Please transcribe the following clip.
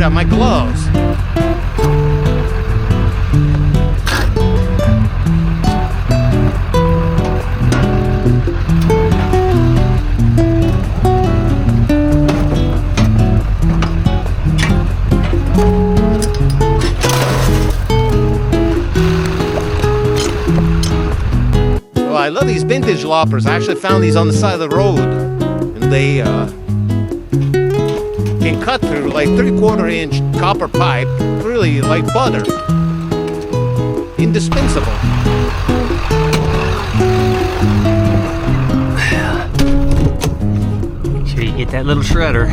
got my gloves. Well, I love these vintage loppers. I actually found these on the side of the road, and they can cut through like 3/4 inch copper pipe, really like butter. Indispensable. Make sure you get that little shredder.